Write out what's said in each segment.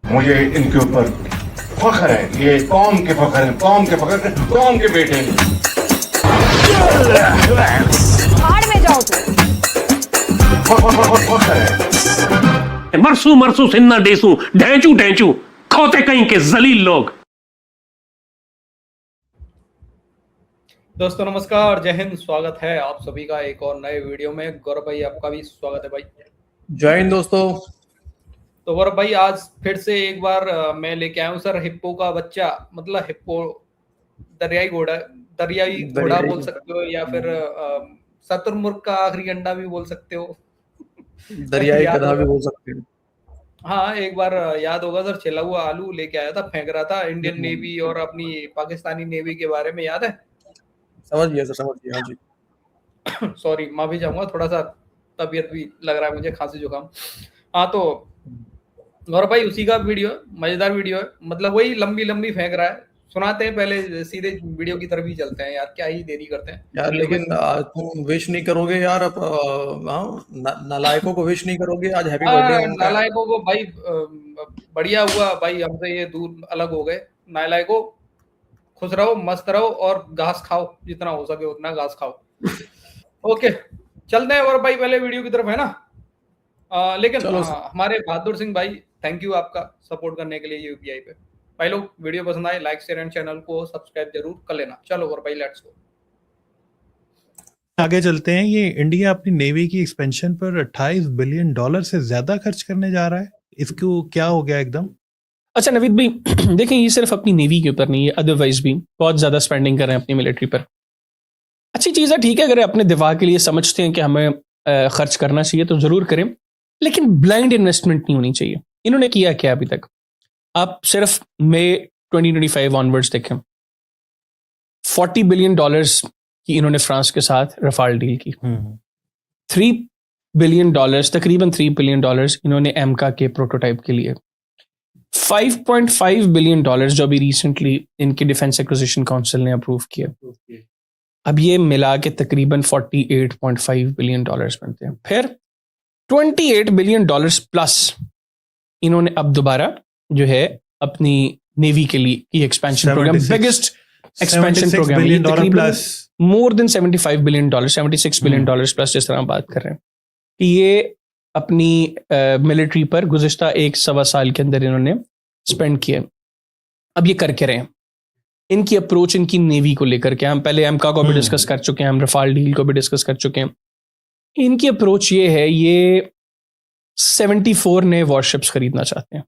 मुझे इनके ऊपर फख्र है, ये कौम के फख्र है, कौम के फख्र, कौम के बेटे हैं। भाड़ में जाओ तुम। फख्र है। मरसू मरसू सिन्ना डेसू ढैंचू ढैंचू खोते कहीं के जलील लोग। दोस्तों नमस्कार, जय हिंद। स्वागत है आप सभी का एक और नए वीडियो में। गौरव भाई आपका भी स्वागत है भाई। जय हिंद दोस्तों। तो गौरव भाई आज फिर से एक बार मैं लेके आया हूँ सर हिप्पो का बच्चा, मतलब हिप्पो दरियाई घोड़ा बोल सकते हो, या फिर शतुरमुर्ग का आखिरी अंडा भी बोल सकते हो, दरियाई गधा भी बोल सकते हैं। हाँ एक बार याद होगा सर, छिला हुआ आलू लेके आया था, फेंक रहा था इंडियन नेवी और अपनी पाकिस्तानी नेवी के बारे में, याद है? समझ गया सर, समझ गया। हाँ जी। सॉरी, माफी चाहूंगा, थोड़ा सा तबीयत भी लग रहा है मुझे, खांसी जुकाम। हाँ तो गौरव भाई उसी का वीडियो, मजेदार वीडियो है, मतलब वही लंबी लंबी फेंक रहा है। सुनाते हैं पहले, सीधे वीडियो की तरफ ही चलते हैं यार, क्या ही देरी करते हैं यार लेकिन तुम विश नहीं करोगे यार, अब नालायकों को विश नहीं करोगे आज हैप्पी बर्थडे। नालायकों को भाई बढ़िया हुआ भाई, हमसे ये दूर अलग हो गए। नालायकों खुश रहो, मस्त रहो और घास खाओ, जितना हो सके उतना घास खाओ। ओके चलते हैं और भाई पहले वीडियो की तरफ, है ना? लेकिन हमारे बहादुर सिंह भाई, थैंक यू आपका सपोर्ट करने के लिए यूपीआई पे। भाई लोग वीडियो पसंद आए लाइक शेयर एंड चैनल को सब्सक्राइब जरूर कर लेना। चलो और भाई लेट्स गो, आगे चलते हैं। ये इंडिया अपनी नेवी की एक्सपेंशन पर $28 बिलियन से ज्यादा खर्च करने जा रहा है। इसको क्या हो गया एकदम? अच्छा नवीद भाई, देखें ये सिर्फ अपनी नेवी के ऊपर नहीं है, अदरवाइज भी बहुत ज़्यादा स्पेंडिंग कर रहे हैं अपनी मिलिट्री पर। अच्छी चीज़ है, ठीक है, अगर अपने दिफा के लिए समझते हैं कि हमें खर्च करना चाहिए तो ज़रूर करें, लेकिन ब्लाइंड इन्वेस्टमेंट नहीं होनी चाहिए। इन्होंने किया क्या अभी तक? आप सिर्फ मई 2025 ऑनवर्ड्स देखें, $40 बिलियन की इन्होंने फ्रांस के साथ रफाल डील की। $3 बिलियन, तकरीबन $3 बिलियन इन्होंने एमका के प्रोटोटाइप के लिए। $5.5 बिलियन जो अभी रिसेंटली इनकी डिफेंस एक्विजिशन काउंसिल ने अप्रूव किया। अब ये मिला के तकरीबन $48.5 बिलियन बनते हैं। फिर $28 बिलियन प्लस इन्होंने अब दोबारा जो है अपनी नेवी के लिए की expansion programme, biggest expansion programme, plus more than $75 billion, $76 billion plus, जिस तरह हम बात कर रहे हैं कि ये अपनी मिलिट्री पर गुज़िश्ता 1-1.25 साल के अंदर इन्होंने स्पेंड किया। अब ये कर के रहे हैं, इनकी अप्रोच इनकी नेवी को लेकर के, हम पहले एमका को भी डिस्कस कर चुके हैं, हम रफाल डील को भी डिस्कस कर चुके हैं। इनकी अप्रोच ये है, ये 74 नए वॉरशिप्स खरीदना चाहते हैं,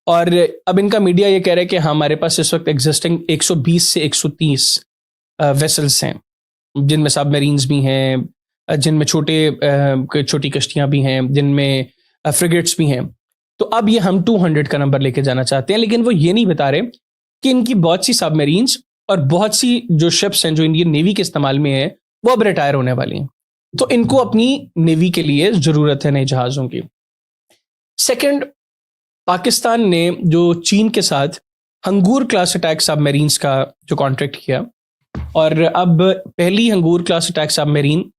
और अब इनका मीडिया ये कह रहा है कि हमारे पास इस वक्त एग्जिस्टिंग 120 से 130 वेसल्स हैं, जिनमें सब मरीन्स भी हैं, जिनमें छोटी कश्तियां भी हैं, जिनमें फ्रिगेट्स भी हैं। तो अब ये हम 200 का नंबर लेके जाना चाहते हैं, लेकिन वो ये नहीं बता रहे कि इनकी बहुत सी सबमरीन्स और बहुत सी जो शिप्स हैं जो इंडियन नेवी के इस्तेमाल में है वो अब रिटायर होने वाली हैं। तो इनको अपनी नेवी के लिए ज़रूरत है नए जहाज़ों की। सेकंड, पाकिस्तान ने जो चीन के साथ हंगूर क्लास अटैक सबमरीन्स का जो कॉन्ट्रैक्ट किया, और अब पहली हंगूर क्लास अटैक सबमरीन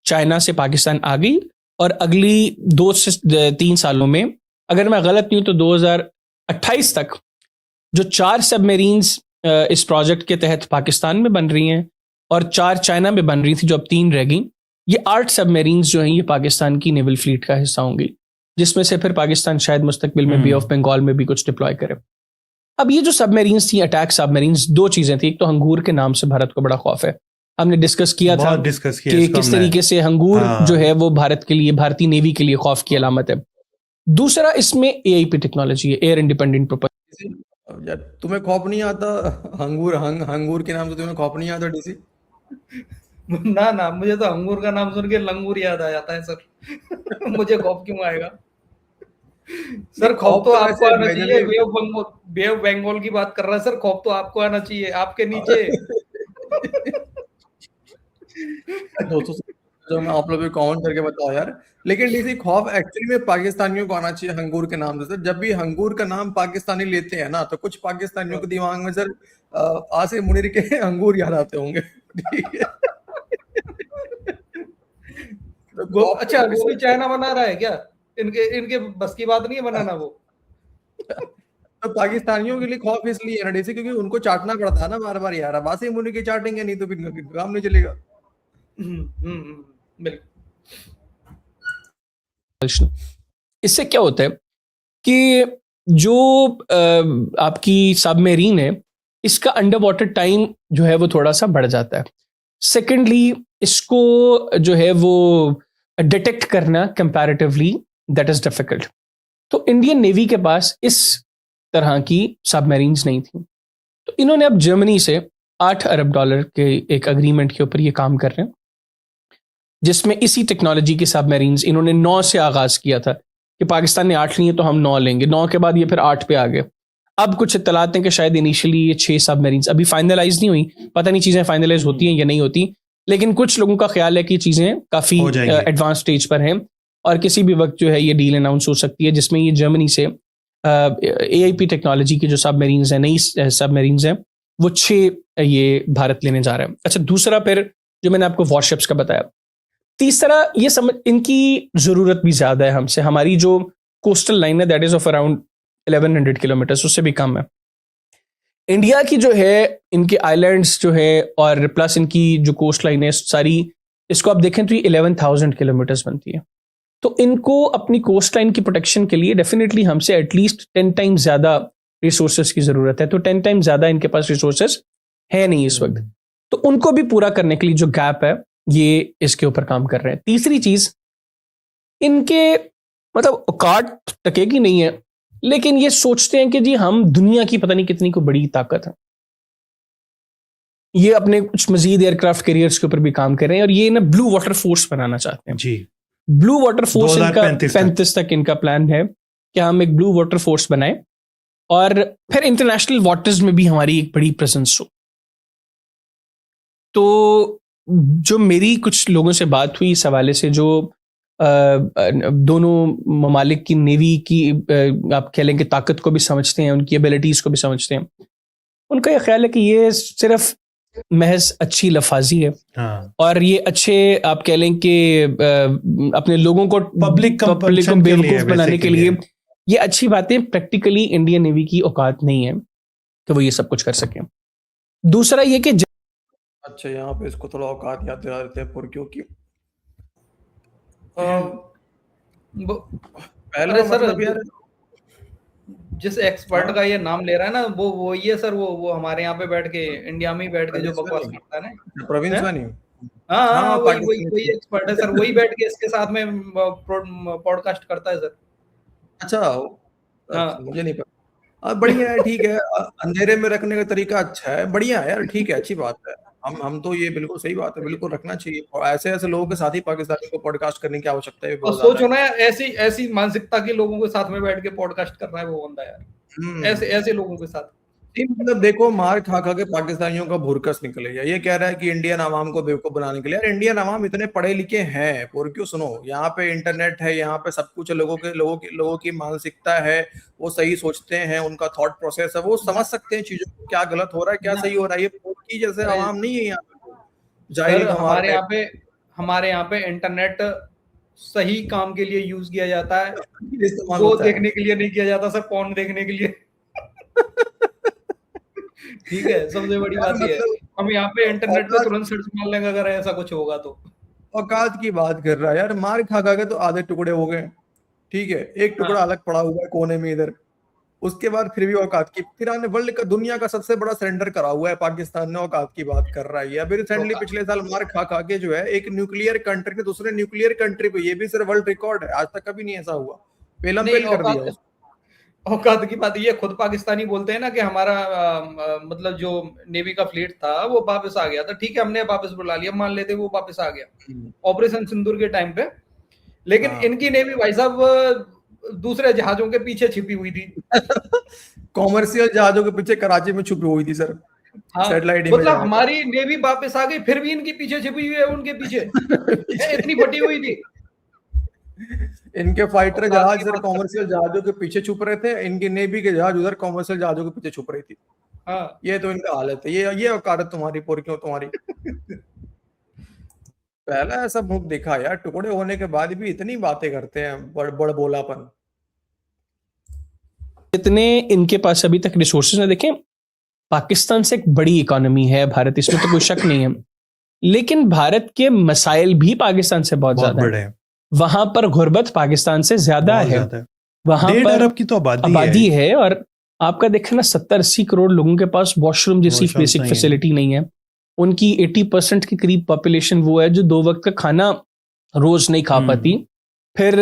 चाइना से पाकिस्तान आ गई, और अगली 2 से 3 सालों में, अगर मैं गलत नहीं हूं तो 2028 तक जो 4 सबमरीन्स इस प्रोजेक्ट के तहत पाकिस्तान में बन रही हैं और 4 चाइना में बन रही थी, जो अब 3 रह गई, ये 8 सबमरीन्स जो हैं ये पाकिस्तान की नेवल फ्लीट का हिस्सा होंगी, जिसमें से फिर पाकिस्तान शायद मुस्तकबिल में बे ऑफ बंगाल में भी कुछ डिप्लॉय करे। अब ये जो सबमरीन्स थी, अटैक सबमरीन्स, 2 चीज़ें थी। एक तो हंगूर के नाम से भारत को बड़ा खौफ है, हमने डिस्कस किया था कि किस तरीके से हंगूर जो है वो भारत के लिए, भारतीय नेवी के लिए खौफ की अलामत है। दूसरा, इसमें एआईपी टेक्नोलॉजी है, एयर इंडिपेंडेंट प्रोपल्शन। यार तुम्हें खौफ नहीं आता हंगूर के नाम से? तुम्हें खौफ नहीं आता डीसी? ना मुझे तो अंगूर का नाम सुन के लंगूर याद आ जाता है सर। मुझे खौफ क्यों आएगा सर? खौफ तो आपको आना चाहिए। बे ऑफ बंगाल की बात कर रहा है सर, खौफ तो आपको आना चाहिए, आपके नीचे। दोस्तों जो मैं आप लोग भी कमेंट करके बताओ यार। लेकिन डीसी खौफ एक्चुअली में पाकिस्तानियों को आना चाहिए हंगूर के नाम से सर। जब भी हंगूर का नाम पाकिस्तानी लेते हैं ना, तो कुछ पाकिस्तानियों के दिमाग में सर आसिम मुनीर के अंगूर याद आते होंगे। अच्छा, वो भी चाइना बना रहा है क्या? इनके बस की बात नहीं है बनाना वो। तो पाकिस्तानियों के लिए खौफ इसलिए है ना डीसी, क्योंकि उनको चाटना पड़ता है ना बार बार यार। अब्बासी मुनी के चाटेंगे नहीं तो फिर काम नहीं चलेगा। बिल्कुल। इससे क्या होता है कि जो आपकी सबमेरीन है, इसका अंडर वाटर टाइम जो है वो थोड़ा सा बढ़ जाता है। सेकेंडली, इसको जो है वो डिटेक्ट करना कंपैरेटिवली दैट इज डिफिकल्ट। तो इंडियन नेवी के पास इस तरह की सबमेरीन्स नहीं थी, तो इन्होंने अब जर्मनी से $8 अरब के एक अग्रीमेंट के ऊपर ये काम कर रहे हैं, जिसमें इसी टेक्नोलॉजी की सबमेरीन्स इन्होंने 9 से आगाज किया था कि पाकिस्तान ने 8 लिए तो हम 9 लेंगे। 9 के बाद ये फिर 8 पे आ गए। अब कुछ इत्तलात हैं कि शायद इनिशियली ये 6 सबमेरीन्स अभी फाइनलाइज नहीं हुई, पता नहीं चीज़ें फाइनलाइज होती हैं या नहीं होती, लेकिन कुछ लोगों का ख्याल है कि चीज़ें काफ़ी एडवांस स्टेज पर हैं और किसी भी वक्त जो है ये डील अनाउंस हो सकती है, जिसमें ये जर्मनी से AIP टेक्नोलॉजी की जो सबमेरीन्स हैं, नई सबमेरीन्स हैं, वो 6 ये भारत लेने जा रहा है। अच्छा, दूसरा फिर जो मैंने आपको वॉरशिप्स का बताया, तीसरा ये समझ इनकी ज़रूरत भी ज़्यादा है हमसे। हमारी जो कोस्टल लाइन है that is of around 1100 kilometres, उससे भी कम है। इंडिया की जो है इनके आइलैंड्स जो है और प्लस इनकी जो कोस्ट लाइन है सारी, इसको आप देखें तो ये 11,000 किलोमीटर्स बनती है। तो इनको अपनी कोस्ट लाइन की प्रोटेक्शन के लिए डेफिनेटली हमसे एटलीस्ट 10 टाइम्स ज़्यादा रिसोर्सेज की ज़रूरत है। तो 10 टाइम्स ज़्यादा इनके पास रिसोर्सेज है नहीं इस वक्त, तो उनको भी पूरा करने के लिए जो गैप है ये इसके ऊपर काम कर रहे हैं। तीसरी चीज, इनके मतलब औकात टकेगी नहीं है, लेकिन ये सोचते हैं कि जी हम दुनिया की पता नहीं कितनी को बड़ी ताकत है। ये अपने कुछ मजीद एयरक्राफ्ट कैरियर्स के ऊपर भी काम कर रहे हैं और ये ना ब्लू वाटर फोर्स बनाना चाहते हैं जी। ब्लू वाटर फोर्स इनका 2035 तक इनका प्लान है कि हम एक ब्लू वाटर फोर्स बनाएं और फिर इंटरनेशनल वाटर्स में भी हमारी एक बड़ी प्रेजेंस हो। तो जो मेरी कुछ लोगों से बात हुई इस हवाले से, जो दोनों ममालिक की नेवी की आप कह लें कि ताकत को भी समझते हैं, उनकी एबिलिटीज़ को भी समझते हैं, उनका ये ख्याल है कि ये सिर्फ महज अच्छी लफाजी है। हाँ। और ये अच्छे आप कह लें कि अपने लोगों को पब्लिक को बेवकूफ़ बनाने के लिए ये अच्छी बातें, प्रैक्टिकली इंडियन नेवी की औकात नहीं है कि वो ये सब कुछ कर सकें। दूसरा ये कि अच्छा, यहाँ पे इसको थोड़ा औकात याद दिला देते हैं क्योंकि पहले मतलब यार जिस एक्सपर्ट का ये नाम ले रहा है ना, वो ये सर वो हमारे यहाँ पे बैठ के इंडिया में ही बैठ के जो बकवास करता है ना, प्रवीण सानी। हाँ, वही एक्सपर्ट है सर, वही बैठ के इसके साथ में पॉडकास्ट करता है सर। अच्छा, मुझे नहीं पता। बढ़िया है, ठीक है। अंधेरे में रखने का तरीका अच्छा है, बढ़िया है यार, ठीक है, अच्छी बात है। हम तो ये बिल्कुल सही बात है, बिल्कुल रखना चाहिए। और ऐसे लोगों के साथ ही पाकिस्तानी को पॉडकास्ट करने की आवश्यकता है। और सोचो ना, ऐसी मानसिकता के लोगों के साथ में बैठ के पॉडकास्ट कर रहा है वो बंदा यार, ऐसे लोगों के साथ। मतलब देखो, मार खा खा के पाकिस्तानियों का भुरकस निकले। ये कह रहा है कि इंडियन आवाम को बेवकूफ बनाने के लिए। यार इंडियन आवाम इतने पढ़े लिखे हैं, और क्यों सुनो, यहाँ पे इंटरनेट है, यहाँ पे सब कुछ है, लोगों की मानसिकता है, वो सही सोचते हैं, उनका थॉट प्रोसेस है, वो समझ सकते हैं चीजों को, क्या गलत हो रहा है, क्या सही हो रहा है। ये की जैसे आवाम नहीं है यहाँ पे। हमारे यहाँ पे इंटरनेट सही काम के लिए यूज किया जाता है, वो देखने के लिए नहीं किया जाता सर, पॉर्न देखने के लिए। ठीक है, सबसे बड़ी बात ये है, हम यहाँ पे इंटरनेट पे तुरंत सर्च मार लेंगे अगर ऐसा कुछ होगा तो। औकात की बात कर रहा है यार, मार खा खा के तो आधे टुकड़े हो गए, ठीक है, एक टुकड़ा अलग पड़ा हुआ है कोने में इधर, उसके बाद फिर भी औकात की। फिर वर्ल्ड का दुनिया का सबसे बड़ा सरेंडर करा हुआ है पाकिस्तान ने, औकात की बात कर रहा है। अभी रिसेंटली पिछले साल मार खा खा के जो है एक न्यूक्लियर कंट्री ने दूसरे न्यूक्लियर कंट्री पे, ये भी सिर्फ वर्ल्ड रिकॉर्ड है, आज तक कभी नहीं ऐसा हुआ, पेलम पेल कर दिया। औकात की बात ये खुद पाकिस्तानी बोलते हैं ना कि हमारा मतलब जो नेवी का फ्लीट था वो वापस आ गया था। ठीक है, हमने वापस बुला लिया, मान लेते वो वापस आ गया ऑपरेशन सिंदूर के टाइम पे, लेकिन इनकी नेवी भाई साहब दूसरे जहाजों के पीछे छिपी हुई थी। कॉमर्शियल जहाजों के पीछे कराची में छुपी हुई थी सर। सैटेलाइट मतलब हमारी नेवी वापस आ गई, फिर भी इनके पीछे छिपी हुई है, उनके पीछे इतनी फटी हुई थी। इनके फाइटर जहाज इधर कॉमर्शियल जहाजों के पीछे छुप रहे थे, इनकी नेवी के जहाज उधर कॉमर्शियल जहाजों के पीछे छुप रही थी। ये तो इनका हालत है, ये औकात तुम्हारी पूरी क्यों तुम्हारी। पहला ऐसा मुख देखा यार, टुकड़े होने के बाद भी इतनी बातें करते हैं, बड़ बोलापन। जितने इनके पास अभी तक रिसोर्सेज ने, देखें पाकिस्तान से एक बड़ी इकोनॉमी है भारत, इसमें तो कोई शक नहीं है, लेकिन भारत के मसाइल भी पाकिस्तान से बहुत ज्यादा बड़े है। हैं, वहां पर गुर्बत पाकिस्तान से ज्यादा बहुत है, ज्यादा है। वहां 1.5 पर अरब की तो आबादी है, और आपका देखना 70-80 करोड़ लोगों के पास वॉशरूम जैसी Washrooms बेसिक नहीं है। फैसिलिटी नहीं है। उनकी 80% के करीब पॉपुलेशन वो है जो 2 वक्त का खाना रोज नहीं खा पाती। फिर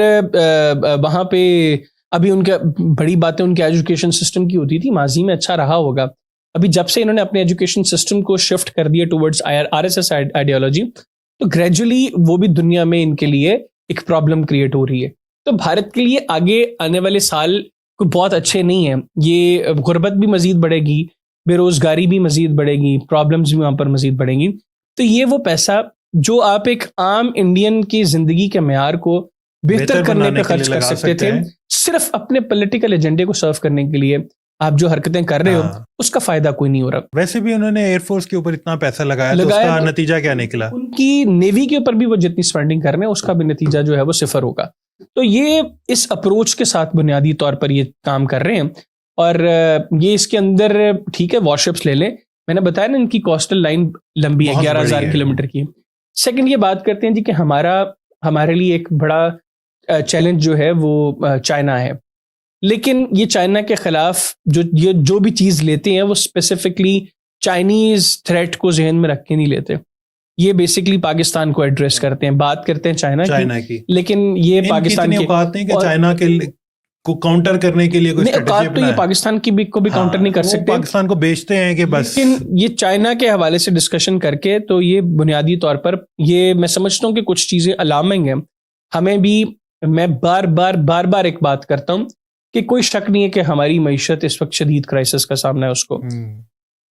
वहां पे अभी उनके बड़ी बातें उनके एजुकेशन सिस्टम की होती थी, माजी में अच्छा रहा होगा, अभी जब से इन्होंने अपने एजुकेशन सिस्टम को शिफ्ट कर दिया टुवर्ड्स आरएसएस आइडियोलॉजी, तो ग्रेजुअली वो भी दुनिया में इनके लिए एक प्रॉब्लम क्रिएट हो रही है। तो भारत के लिए आगे आने वाले साल कोई बहुत अच्छे नहीं है। ये गुर्बत भी मजीद बढ़ेगी, बेरोजगारी भी मजीद बढ़ेगी, प्रॉब्लम्स भी वहां पर मजीद बढ़ेंगी। तो ये वो पैसा जो आप एक आम इंडियन की जिंदगी के मेयार को बेहतर करने बनाने पर के लिए खर्च कर लगा सकते सकते थे, हैं। सिर्फ अपने पॉलिटिकल एजेंडे को सर्व करने के लिए आप जो हरकतें कर रहे हो हाँ। उसका फायदा कोई नहीं हो रहा। वैसे भी उन्होंने एयरफोर्स के ऊपर इतना पैसा लगाया तो लगाया उसका तो- नतीजा क्या निकला? उनकी नेवी के ऊपर भी वो जितनी स्पेंडिंग कर रहे हैं उसका भी नतीजा जो है वो सिफर होगा। तो ये इस अप्रोच के साथ बुनियादी तौर पर ये काम कर रहे हैं, और ये इसके अंदर ठीक है वॉरशिप्स ले लें, मैंने बताया ना इनकी कोस्टल लाइन लंबी है, बहुत 11,000 बड़ी है। किलोमीटर की। सेकंड ये बात करते हैं जी कि हमारे लिए एक बड़ा चैलेंज जो है वो चाइना है, लेकिन ये चाइना के खिलाफ जो भी चीज़ लेते हैं वो स्पेसिफिकली चाइनीज थ्रेट को जहन में रख के नहीं लेते, ये बेसिकली पाकिस्तान को एड्रेस करते हैं, बात करते हैं चाइना की, लेकिन ये पाकिस्तान की की औकात नहीं कि और- चाइना को काउंटर करने के लिए कोई नहीं, स्ट्रेटजी औकात तो ये पाकिस्तान की भी को भी काउंटर नहीं कर वो सकते, पाकिस्तान को बेचते हैं कि बस। लेकिन ये चाइना के हवाले से डिस्कशन करके तो ये बुनियादी तौर पर ये मैं समझता हूँ कि कुछ चीजें अलार्मिंग हैं। हमें भी, मैं बार बार एक बात करता हूँ कि कोई शक नहीं है कि हमारी मईशत इस वक्त शदीद क्राइसिस का सामना है उसको,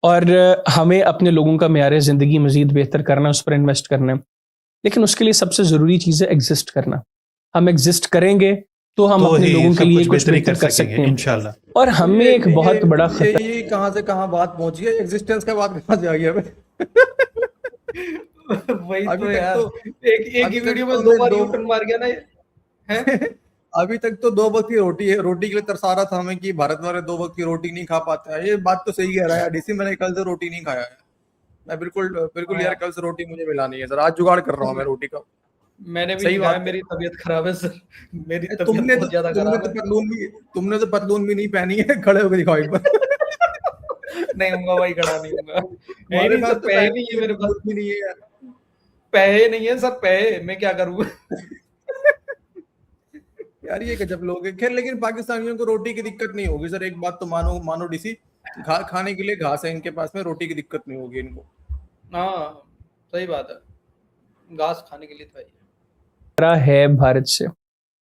और हमें अपने लोगों का मेयार ज़िंदगी मज़ीद बेहतर करना, उस पर इन्वेस्ट करना है, लेकिन उसके लिए सबसे ज़रूरी चीज़ है एग्जिस्ट करना। हम एग्जिस्ट करेंगे तो हम तो अपने ही लोगों के सब लिए कुछ कुछ बेहतरी बेहतर कर सकते हैं इंशाल्लाह। और हमें एक बहुत बड़ा खतरा ये कहाँ से कहाँ बात पहुंची है, एग्जिस्टेंस का बात कहाँ से आ गया वही अभी तो तक यार, तो- एक ही अभी तक वीडियो में तो 2 बार दो- यूटर्न मार गया ना ये। हैं? अभी तक तो 2 वक्त की रोटी है, रोटी के लिए तरसा रहा था हमें कि भारत वाले 2 वक्त की रोटी नहीं खा पाते हैं। ये बात तो सही कह रहा है डीसी, मैंने कल से रोटी नहीं खाया है, मैं बिल्कुल यार कल से रोटी मुझे मिला नहीं है सर, आज जुगाड़ कर रहा हूँ मैं रोटी का। मैंने भी सही नहीं खाया, बात है। मेरी तबीयत खराब है सर, मेरी तबीयत तुमने बहुत ज्यादा खराब है। तुमने तो पतलून भी नहीं पहनी है, खड़े होकर दिखाओ एक बार। नहीं होऊंगा भाई, खड़ा नहीं होऊंगा। हमारे यही नहीं पास सर, तो पैसे नहीं है मेरे पास, भी नहीं है यार। पैसे नहीं है सर, पैसे मैं क्या करूँ। यार ये गजब लोग हैं। खैर लेकिन पाकिस्तानियों को रोटी की दिक्कत नहीं होगी सर, एक बात तो मानो डीसी, खाने के लिए घास है इनके पास में, रोटी की दिक्कत नहीं होगी इनको। हाँ सही बात है, घास खाने के लिए तो है। खतरा है भारत से।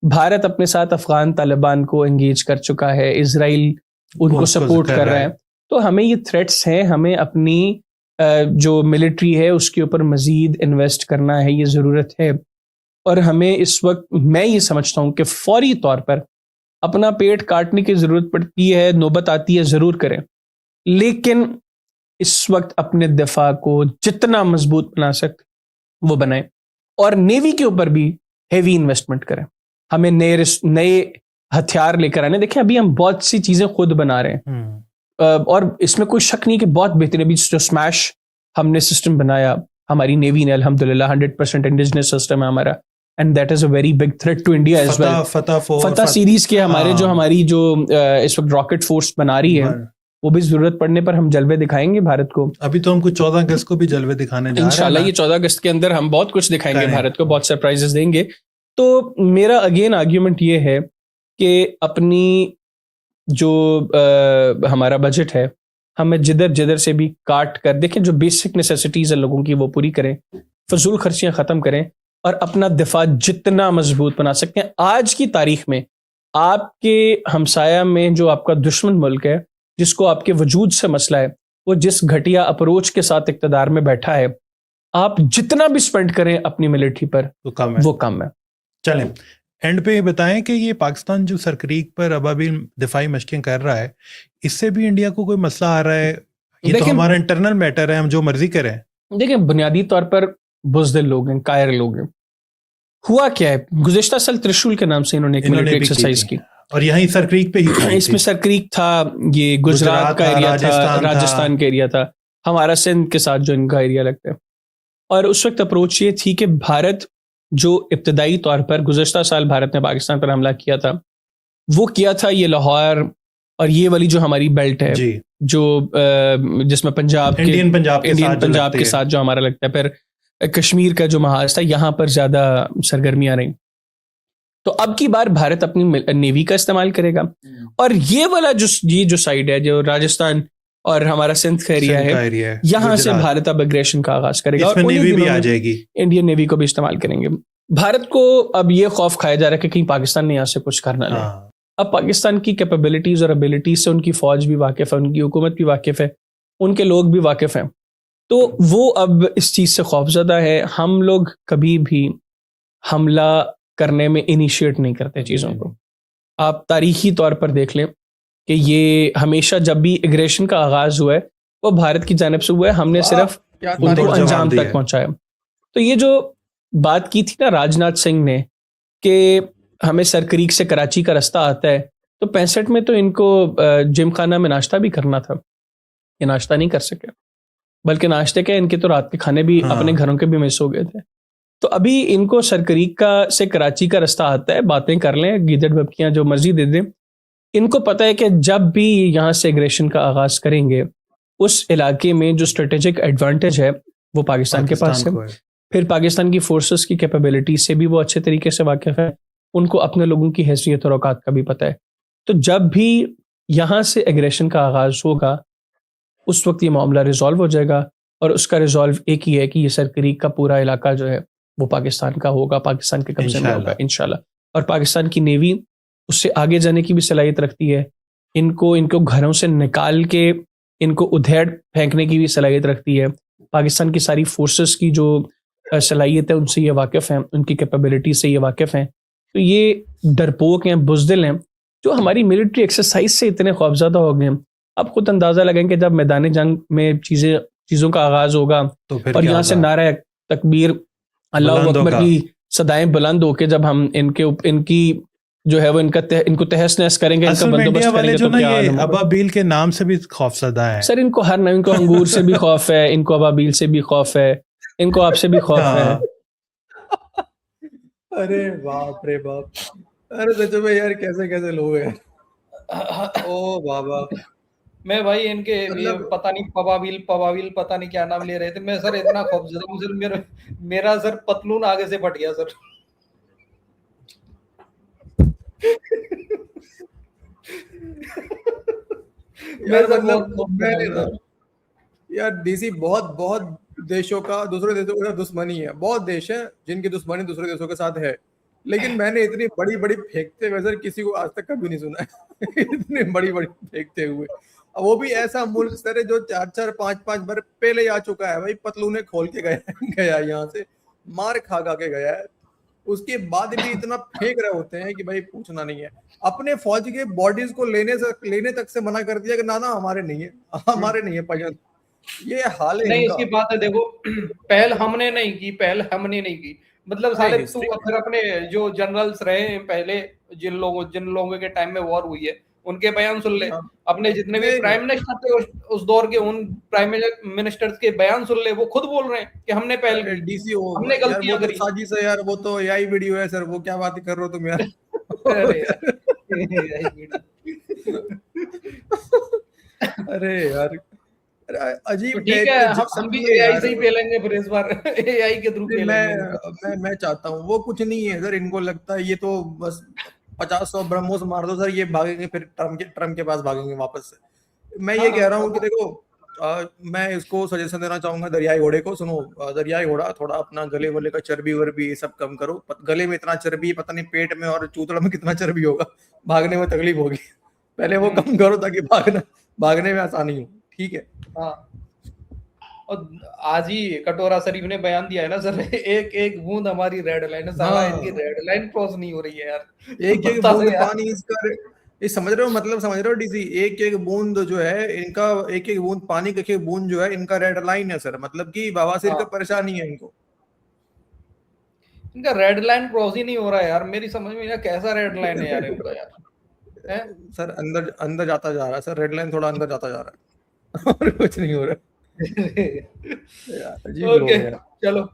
भारत अपने साथ अफगान तालिबान को एंगेज कर चुका है, इजराइल उनको सपोर्ट कर रहा है, तो हमें ये थ्रेट्स हैं, हमें अपनी जो मिलिट्री है उसके ऊपर मजीद इन्वेस्ट करना है, ये ज़रूरत है। और हमें इस वक्त मैं ये समझता हूँ कि फौरी तौर पर अपना पेट काटने की ज़रूरत पड़ती है, नौबत आती है, ज़रूर करें, लेकिन इस वक्त अपने दिफा को जितना मजबूत बना सकते वो बनाएं, और नेवी के ऊपर भी हेवी इन्वेस्टमेंट करें। हमें नए हथियार लेकर आने, देखिए अभी हम बहुत सी चीज़ें खुद बना रहे हैं, और इसमें कोई शक नहीं कि बहुत बेहतरीन, अभी जो स्मैश हमने सिस्टम बनाया हमारी नेवी ने, अल्हम्दुलिल्लाह 100% इंडिजिनस सिस्टम है हमारा, and that is a very big threat to India as well. Fatah series के हमारे जो हमारी जो इस वक्त रॉकेट फोर्स बना रही है, वो भी जरूरत पड़ने पर हम जलवे दिखाएंगे भारत को। अभी तो हमको 14 अगस्त को भी जलवे दिखाने जा रहे हैं इंशाल्लाह ये 14 अगस्त के अंदर हम बहुत कुछ दिखाएंगे भारत को, बहुत सरप्राइजेस देंगे। तो मेरा अगेन आर्ग्यूमेंट ये है कि अपनी जो हमारा बजट है हमें जिधर से भी काट कर, देखें जो बेसिक नेसेसिटीज है लोगों की वो पूरी करें, फजूल खर्चियां खत्म करें और अपना दिफा जितना मजबूत बना सकते हैं। आज की तारीख में आपके हमसाया में जो आपका दुश्मन मुल्क है, जिसको आपके वजूद से मसला है, वो जिस घटिया अप्रोच के साथ इक़्तिदार में बैठा है, आप जितना भी स्पेंड करें अपनी मिलिट्री पर तो कम है, वो कम है। चलें एंड पे बताएं कि ये पाकिस्तान जो सरक्रीक पर अभी दिफाई मशकें कर रहा है, इससे भी इंडिया को कोई मसला आ रहा है? ये तो हमारा इंटरनल मैटर है, हम जो मर्जी करें। देखिए बुनियादी तौर पर बुज़दिल लोग हैं, कायर लोग हैं। हुआ क्या है, गुज़िश्ता साल त्रिशूल के नाम से इन्होंने एक मिलिट्री एक्सरसाइज की, और यहीं सरक्रीक पे ही था ये इसमें चीज। सरक्रीक था, ये गुजरात का था, एरिया था, राजस्थान था। राजस्थान का एरिया था, हमारा सिंध के साथ जो इनका एरिया लगता है। और उस वक्त अप्रोच ये थी कि भारत जो इब्तदाई तौर पर गुज़श्ता साल भारत ने पाकिस्तान पर हमला किया था, वो किया था ये लाहौर और ये वाली जो हमारी बेल्ट है, जी, जो जिसमें पंजाब इंडियन पंजाब के इंडियन साथ जो पंजाब लगती के है। साथ जो हमारा लगता है, फिर कश्मीर का जो महाज था, यहाँ पर ज़्यादा सरगर्मियाँ रहीं। तो अब की बार भारत अपनी नेवी का इस्तेमाल करेगा, और ये वाला जो साइड है, जो राजस्थान और हमारा सिंध का एरिया सिंध का है, एरिया है, यहाँ से गुजरात। भारत अब एग्रेशन का आगाज करेगा, इसमें और उन्हीं नेवी भी दिनों आ में जाएगी। इंडियन नेवी को भी इस्तेमाल करेंगे। भारत को अब ये खौफ खाया जा रहा है कि कहीं पाकिस्तान ने यहाँ से कुछ करना ले। हाँ, अब पाकिस्तान की कैपेबिलिटीज और एबिलिटीज से उनकी फौज भी वाकिफ है, उनकी हुकूमत भी वाकिफ है, उनके लोग भी वाकिफ हैं, तो वो अब इस चीज से खौफजदा है। हम लोग कभी भी हमला करने में इनिशिएट नहीं करते चीजों को। आप तारीखी तौर पर देख लें कि ये हमेशा जब भी एग्रेशन का आगाज हुआ है वो भारत की जानिब से हुआ है, हमने सिर्फ क्या उनको तारीख अंजाम जवाब दी तक है। पहुंचाया। तो ये जो बात की थी ना राजनाथ सिंह ने कि हमें सरक्रीक से कराची का रास्ता आता है, तो 65 में तो इनको जिम खाना में नाश्ता भी करना था, ये नाश्ता नहीं कर सके, बल्कि नाश्ते के इनके तो रात के खाने भी हाँ। अपने घरों के भी मिस हो गए थे। तो अभी इनको सरक्रीक का से कराची का रास्ता आता है, बातें कर लें, गीदड़ बबकियां जो मर्जी दे दें, इनको पता है कि जब भी यहाँ से एग्रेशन का आगाज करेंगे, उस इलाके में जो स्ट्रेटेजिक एडवांटेज है वो पाकिस्तान के पास है। को है। फिर पाकिस्तान की फोर्सेस की कैपेबिलिटी से भी वो अच्छे तरीके से वाकिफ है, उनको अपने लोगों की हैसियत और औकात का भी पता है। तो जब भी यहाँ से एग्रेशन का आगाज होगा, उस वक्त ये मामला रिजॉल्व हो जाएगा, और उसका रिजॉल्व एक ही है कि ये सरक्रीक का पूरा इलाका जो है वो पाकिस्तान का होगा, पाकिस्तान के कब्जे में होगा इंशाल्लाह। और पाकिस्तान की नेवी उससे आगे जाने की भी सलाहियत रखती है, इनको घरों से निकाल के इनको उधेड़ फेंकने की भी सलाहियत रखती है। पाकिस्तान की सारी फोर्सेस की जो सलाहियत है उनसे ये वाकिफ़ हैं, उनकी कैपेबिलिटी से ये वाकिफ़ हैं। तो ये डरपोक हैं, बुज़दिल हैं, जो हमारी मिलिट्री एक्सरसाइज से इतने खौफज़दा हो गए हैं। अब खुद अंदाज़ा लगाएं कि जब मैदान जंग में चीज़ों का आगाज़ होगा, तो फिर और क्या यहाँ से होगा? नारा तकबीर अल्लाह बुलंद अकबर होगा। की सदाएं बुलंद होके जब हम इनकी जो है वो इनको तहस नहस करेंगे, इनका असल में इंडिया बंदोबस्त वाले करेंगे, जो तो ना क्या हाल ये होगा? अबाबील के नाम से भी खौफजदा है। सर इनको हर नाम, इनको अंगूर से भी खौफ है, इनको अबाबील से भी खौफ है, इनको आपसे भी खौफ है। हाँ। अरे बाप रे बाप, अरे सच में यार कैसे कैसे लोग हैं। ओ बाबा, मैं भाई इनके ये मतलब- पता नहीं पवाविल पता नहीं क्या नाम ले रहे थे। मैं सर इतना खौफजदा हूं सर, मेरा सर पतलून आगे से फट गया सर। यार सर मतलब बहुत मैंने खौफजदा ना हूं। यार डीसी बहुत देशों का दूसरे देशों के साथ दुश्मनी है, बहुत देश है जिनकी दुश्मनी दूसरे देशों के साथ है, लेकिन मैंने इतनी बड़ी बड़ी फेंकते हुए सर किसी को आज तक कभी नहीं सुना है। इतनी बड़ी बड़ी फेंकते हुए, अब वो भी ऐसा मुल्क सर है जो 4-4 5-5 बार पहले ही आ चुका है भाई, पतलूने खोल के गया यहाँ से, मार खा के गया है, उसके बाद भी इतना फेंक रहे होते हैं कि भाई पूछना नहीं है। अपने फौज के बॉडीज को लेने तक से मना कर दिया कि ना हमारे नहीं है, हमारे नहीं है पसंद। ये हाल है नहीं इनका। इसकी बात है, देखो पहल हमने नहीं की, मतलब साले तू history- अगर अपने जो जनरल्स रहे हैं पहले, जिन लोगों के टाइम में वॉर हुई है उनके बयान सुन ले, हाँ। अपने जितने भी नहीं, प्राइम मिनिस्टर थे उस दौर के, उन प्राइम मिनिस्टर्स के बयान सुन ले, वो खुद बोल रहे हैं कि हमने पहल की, डीसी हमने यार गलतियां वो तो करी। साजिश है यार, वो तो एआई वीडियो है सर, वो क्या बात कर रहे हो तुम यार। अरे यार अरे यार अजीब तो ठीक टाइप है, के हम जिस्म भी है एआई यार। से ही पेलेंगे फिर इस बार। एआई के थ्रू नहीं, पेलेंगे। मैं चाहता हूँ वो कुछ नहीं है सर, इनको लगता है ये तो बस 50-100 ब्रह्मोस मार दो सर, ये भागेंगे फिर ट्रम्प के पास भागेंगे वापस से। मैं ये कह रहा हूँ कि देखो मैं इसको सजेशन देना चाहूंगा दरियाई घोड़े को, सुनो दरियाई घोड़ा थोड़ा अपना गले वले का चर्बी वर्बी ये सब कम करो, गले में इतना चर्बी पता नहीं पेट में और चूतड़ में कितना चर्बी होगा, भागने में तकलीफ होगी, पहले वो कम करो ताकि भागने में आसानी हो, ठीक है। हाँ, और आज ही कटोरा शरीफ ने बयान दिया है ना सर, एक एक बूंद हमारी रेड लाइन है, साला हाँ। इनकी रेड लाइन क्रॉस नहीं हो रही है यार। एक एक बता दो बूंद यार। पानी इसका, ये समझ रहे हो मतलब, समझ रहे हो डीसी, एक एक बूंद जो है इनका, एक एक बूंद पानी का, एक बूंद जो है इनका रेड लाइन है सर, मतलब कि बवासीर का हाँ। परेशानी है इनको। इनका रेड लाइन क्रॉस ही नहीं हो रहा है यार, मेरी समझ में यार कैसा रेड लाइन है यार इनका यार। हैं? सर अंदर अंदर जाता जा रहा है सर, रेड लाइन थोड़ा अंदर जाता जा रहा है और कुछ नहीं हो रहा यार, अजीब लोग ओके हैं यार। चलो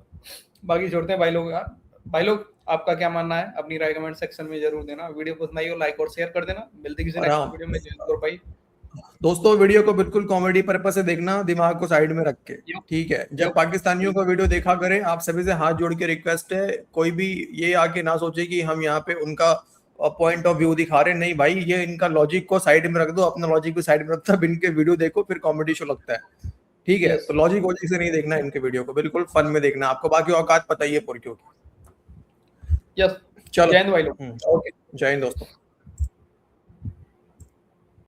बाकी छोड़ते हैं भाई लोग। यार भाई लोग आपका क्या मानना है अपनी राय कमेंट सेक्शन में जरूर देना। वीडियो पसंद आई हो लाइक और शेयर कर देना। मिलते किसी नेक्स्ट आराम। वीडियो में। जय हिंद भाई। दोस्तों वीडियो को बिल्कुल कॉमेडी पर्पस से देखना, दिमाग को साइड में रख के, ठीक है। जब पाकिस्तानियों का वीडियो देखा करें, आप सभी से हाथ जोड़ के रिक्वेस्ट है, कोई भी ये आके ना सोचे कि हम यहाँ पे उनका पॉइंट ऑफ व्यू दिखा रहे हैं। नहीं भाई, ये इनका लॉजिक को साइड में रख दो, अपना लॉजिक भी साइड में रखता है, इनके वीडियो देखो फिर कॉमेडी शो लगता है, ठीक है। तो लॉजिक वॉजिक से नहीं देखना इनके वीडियो को, बिल्कुल फन में देखना। आपको बाकी औकात पता ही है पुरखियों की। यस चलो जय हिंद भाई लोग। ओके, जय हिंद दोस्तों।